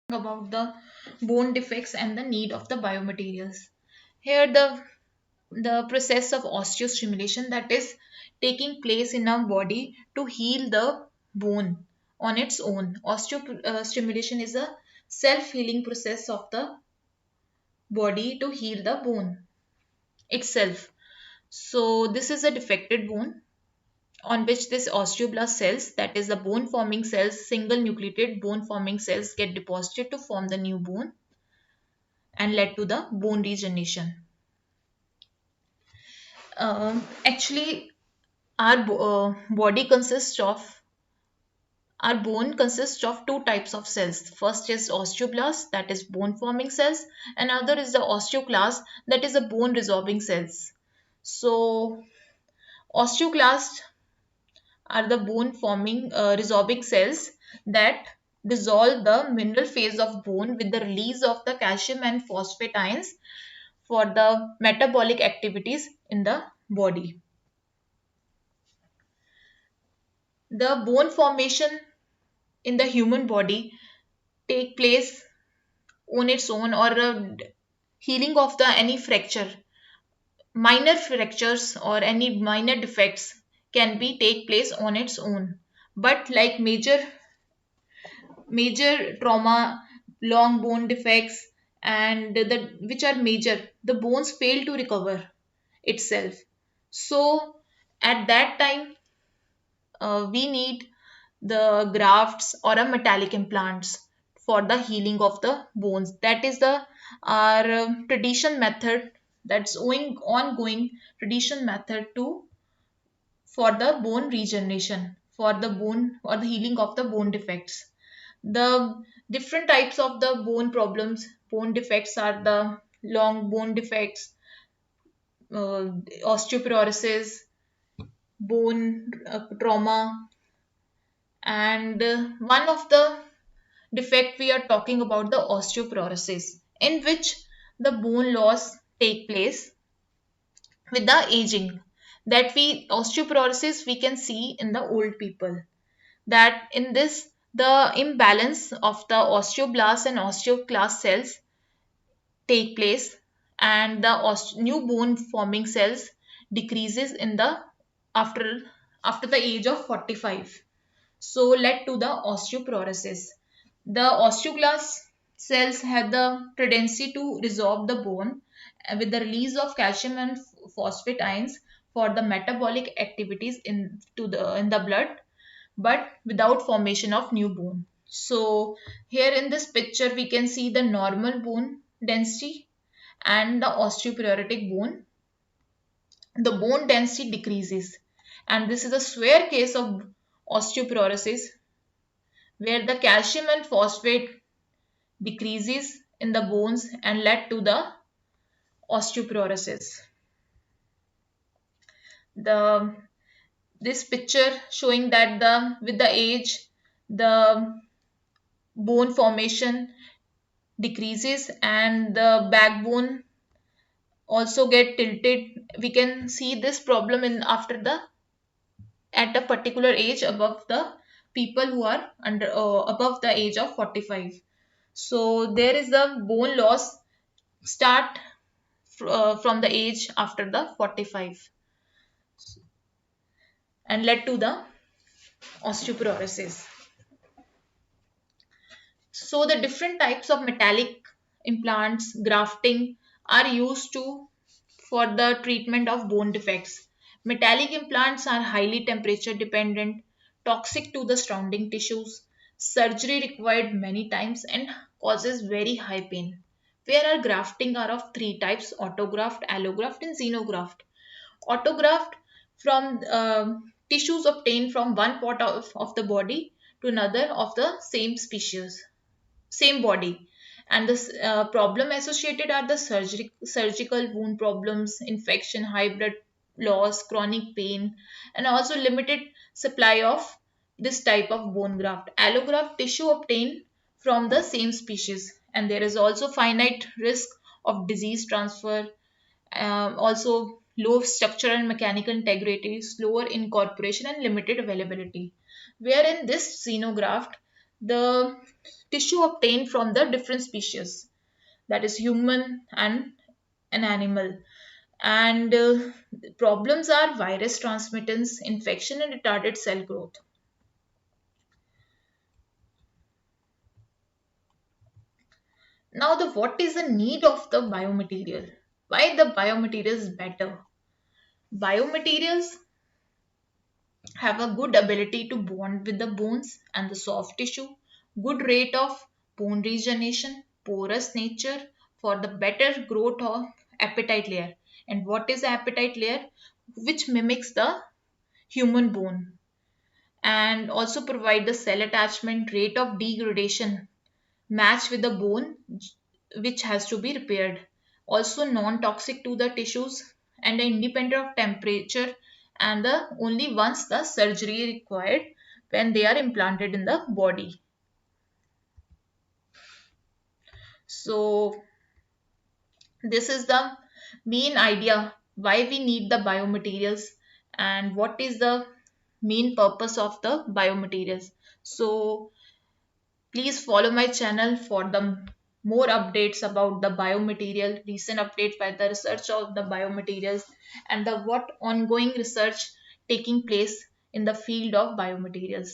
About the bone defects and the need of the biomaterials. Here the process of osteostimulation that is taking place in our body to heal the bone on its own. Osteostimulation is a self-healing process of the body to heal the bone itself. So this is a defected bone on which this osteoblast cells, that is the bone forming cells, single nucleated bone forming cells, get deposited to form the new bone and led to the bone regeneration. Actually, body consists of our bone consists of two types of cells. First is osteoblast, that is bone forming cells, and other is the osteoclast, that is the bone resorbing cells. So osteoclasts are the bone forming resorbing cells that dissolve the mineral phase of bone with the release of the calcium and phosphate ions for the metabolic activities in the body. The bone formation in the human body take place on its own, or healing of the any fracture, minor fractures or any minor defects can be take place on its own. But like major trauma, long bone defects, and the which are major, the bones fail to recover itself. So at that time, we need the grafts or a metallic implants for the healing of the bones. That is the our tradition method, that's ongoing tradition method to for the bone regeneration, for the bone or the healing of the bone defects. The different types of the bone problems, bone defects are the long bone defects, osteoporosis, bone trauma, and one of the defect we are talking about the osteoporosis, in which the bone loss take place with the aging. That we osteoporosis we can see in the old people, that in this the imbalance of the osteoblast and osteoclast cells take place, and the new bone forming cells decreases in the after after the age of 45, so led to the osteoporosis. The osteoclast cells have the tendency to resorb the bone with the release of calcium and phosphate ions for the metabolic activities in the blood, but without formation of new bone. So here in this picture we can see the normal bone density and the osteoporotic bone. The bone density decreases, and this is a severe case of osteoporosis where the calcium and phosphate decreases in the bones and led to the osteoporosis. The this picture showing that the with the age the bone formation decreases and the backbone also get tilted. We can see this problem in after the at a particular age above the people who are under above the age of 45. So there is the bone loss start from the age after the 45 and led to the osteoporosis. So the different types of metallic implants, grafting are used to for the treatment of bone defects. Metallic implants are highly temperature dependent, toxic to the surrounding tissues, surgery required many times and causes very high pain. Whereas grafting are of three types: autograft, allograft and xenograft. Autograft from tissues obtained from one part of the body to another of the same species, same body, and the problem associated are the surgical wound problems, infection, high blood loss, chronic pain, and also limited supply of this type of bone graft. Allograft tissue obtained from the same species, and there is also finite risk of disease transfer, also low structural and mechanical integrity, slower incorporation, and limited availability. Wherein this xenograft, the tissue obtained from the different species, that is human and an animal. And problems are virus transmittance, infection, and retarded cell growth. Now, the what is the need of the biomaterial? Why the biomaterial is better? Biomaterials have a good ability to bond with the bones and the soft tissue, good rate of bone regeneration, porous nature for the better growth of appetite layer. And what is the appetite layer? Which mimics the human bone, and also provide the cell attachment, rate of degradation match with the bone which has to be repaired. Also non-toxic to the tissues and independent of temperature, and the only once the surgery required when they are implanted in the body. So this is the main idea why we need the biomaterials and what is the main purpose of the biomaterials. So please follow my channel for the more updates about the biomaterial, recent updates by the research of the biomaterials, and the what ongoing research taking place in the field of biomaterials.